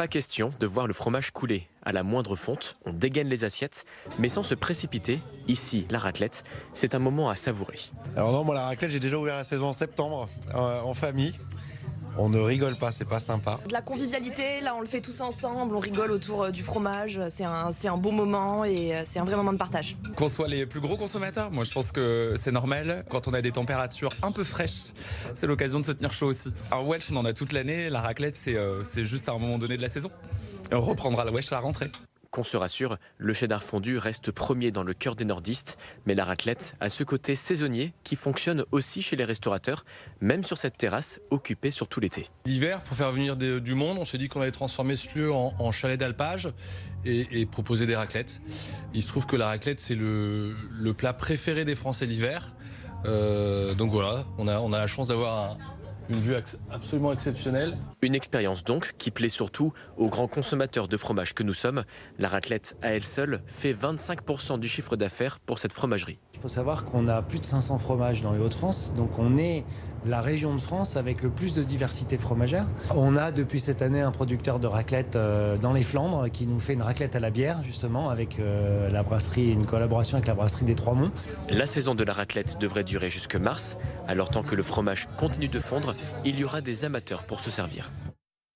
Pas question de voir le fromage couler. À la moindre fonte, on dégaine les assiettes, mais sans se précipiter. Ici, la raclette, c'est un moment à savourer. Alors non, moi la raclette, j'ai déjà ouvert la saison en septembre, en famille. On ne rigole pas, c'est pas sympa. De la convivialité, là on le fait tous ensemble, on rigole autour du fromage, c'est un beau moment et c'est un vrai moment de partage. Qu'on soit les plus gros consommateurs, moi je pense que c'est normal. Quand on a des températures un peu fraîches, c'est l'occasion de se tenir chaud aussi. Alors Welsh, on en a toute l'année, la raclette c'est juste à un moment donné de la saison. Et on reprendra le Welsh à la rentrée. Qu'on se rassure, le cheddar fondu reste premier dans le cœur des nordistes, mais la raclette a ce côté saisonnier qui fonctionne aussi chez les restaurateurs, même sur cette terrasse occupée sur tout l'été. L'hiver, pour faire venir du monde, on s'est dit qu'on allait transformer ce lieu en chalet d'alpage et proposer des raclettes. Il se trouve que la raclette, c'est le plat préféré des Français l'hiver. Donc voilà, on a la chance d'avoir une vue absolument exceptionnelle. Une expérience donc qui plaît surtout aux grands consommateurs de fromage que nous sommes. La raclette à elle seule fait 25% du chiffre d'affaires pour cette fromagerie. Il faut savoir qu'on a plus de 500 fromages dans les Hauts-de-France, donc on est la région de France avec le plus de diversité fromagère. On a depuis cette année un producteur de raclette dans les Flandres qui nous fait une raclette à la bière justement avec la brasserie, une collaboration avec la brasserie des Trois Monts. La saison de la raclette devrait durer jusque mars, alors tant que le fromage continue de fondre, il y aura des amateurs pour se servir.